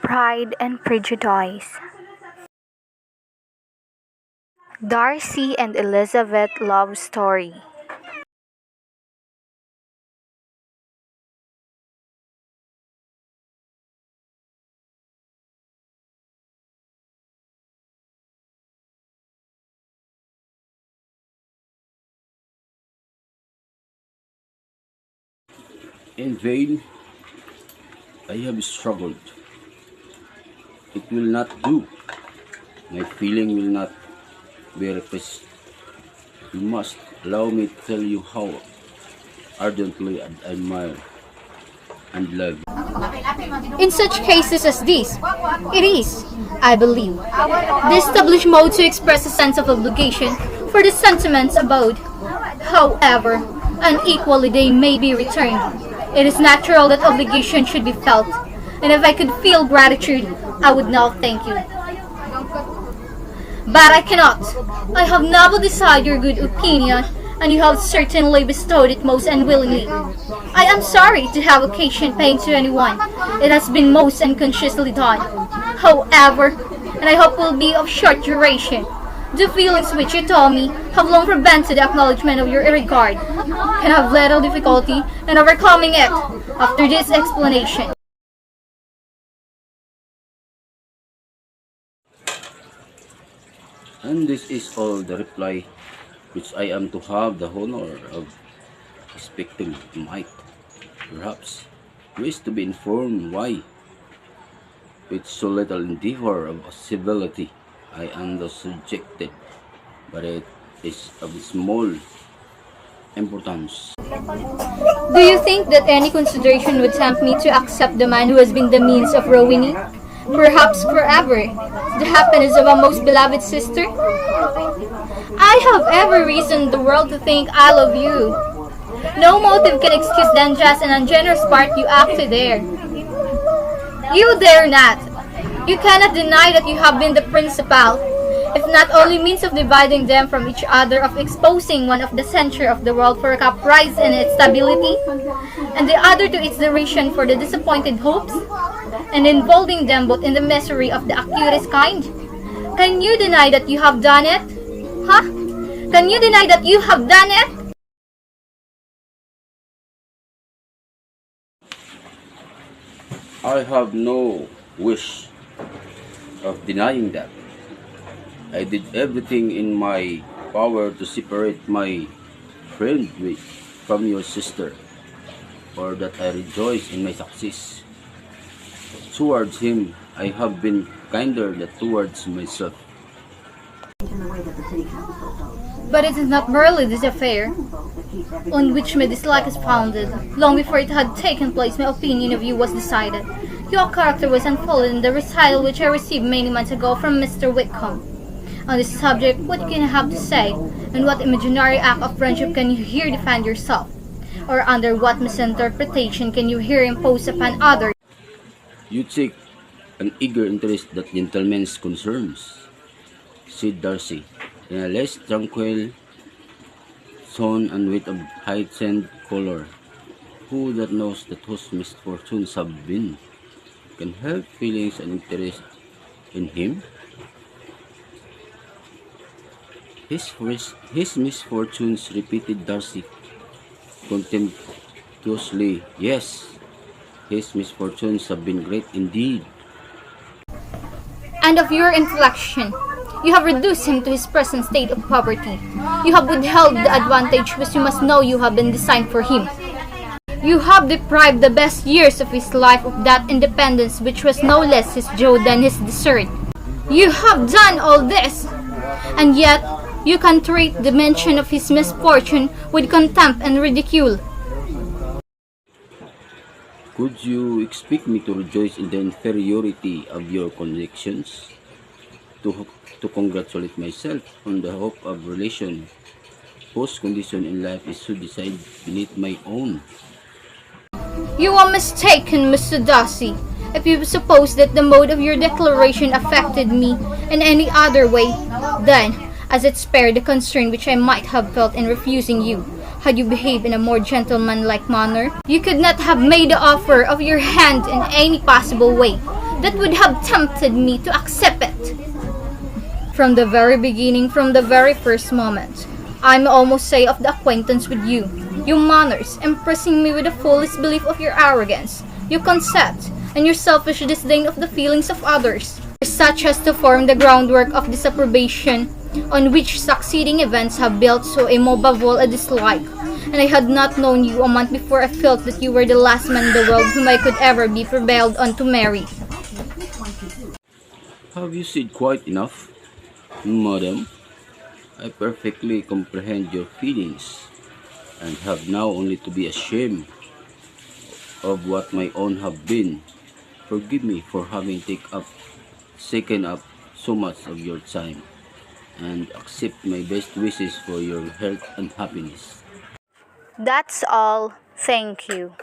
Pride and Prejudice. Darcy and Elizabeth love story. In vain, I have struggled. It will not do. My feeling will not be repressed. You must allow me to tell you how ardently I admire and love you. In such cases as this, it is, I believe, the established mode to express a sense of obligation for the sentiments abode. However, unequally they may be returned. It is natural that obligation should be felt, and if I could feel gratitude, I would now thank you. But I cannot. I have never desired your good opinion, and you have certainly bestowed it most unwillingly. I am sorry to have occasioned pain to anyone. It has been most unconsciously done. However, and I hope will be of short duration, the feelings which you told me have long prevented the acknowledgement of your regard, and have little difficulty in overcoming it after this explanation. And this is all the reply which I am to have the honor of expecting might. Perhaps wish to be informed why, with so little endeavor of civility, I am thus subjected, but it is of small importance. Do you think that any consideration would tempt me to accept the man who has been the means of ruining, perhaps forever, the happiness of a most beloved sister? I have every reason in the world to think I love you. No motive can excuse the unjust and ungenerous part you acted there. You dare not. You cannot deny that you have been the principal, if not only means of dividing them from each other, of exposing one of the center of the world for a caprice in its stability, and the other to its derision for the disappointed hopes, and involving them both in the misery of the acutest kind. Can you deny that you have done it? Huh? Can you deny that you have done it? I have no wish of denying that. I did everything in my power to separate my friend from your sister, for that I rejoice in my success. Towards him, I have been kinder than towards myself. But it is not merely this affair on which my dislike is founded. Long before it had taken place, my opinion of you was decided. Your character was unfolded in the recital which I received many months ago from Mr. Whitcomb. On this subject, what can you have to say, and what imaginary act of friendship can you here defend yourself? Or under what misinterpretation can you here impose upon others? You take an eager interest that gentleman's concerns, said Darcy, in a less tranquil tone and with a heightened color. Who that knows that whose misfortunes have been can have feelings and interest in him? His misfortunes, repeated Darcy contemptuously. Yes, his misfortunes have been great indeed. And of your inflection, you have reduced him to his present state of poverty. You have withheld the advantage which you must know you have been designed for him. You have deprived the best years of his life of that independence which was no less his joy than his desert. You have done all this, and yet you can treat the mention of his misfortune with contempt and ridicule. Could you expect me to rejoice in the inferiority of your convictions? To congratulate myself on the hope of relation whose condition in life is so decided beneath my own? You are mistaken, Mr. Darcy, if you suppose that the mode of your declaration affected me in any other way, then, as it spared the concern which I might have felt in refusing you, had you behaved in a more gentlemanlike manner, you could not have made the offer of your hand in any possible way. that would have tempted me to accept it. From the very beginning, from the very first moment, I may almost say of the acquaintance with you, your manners, impressing me with the fullest belief of your arrogance, your conceit, and your selfish disdain of the feelings of others, such as to form the groundwork of disapprobation on which succeeding events have built so immovable a dislike. And I had not known you a month before I felt that you were the last man in the world whom I could ever be prevailed on to marry. Have you said quite enough, madam? I perfectly comprehend your feelings, and have now only to be ashamed of what my own have been. Forgive me for having taken up so much of your time, and accept my best wishes for your health and happiness. That's all. Thank you.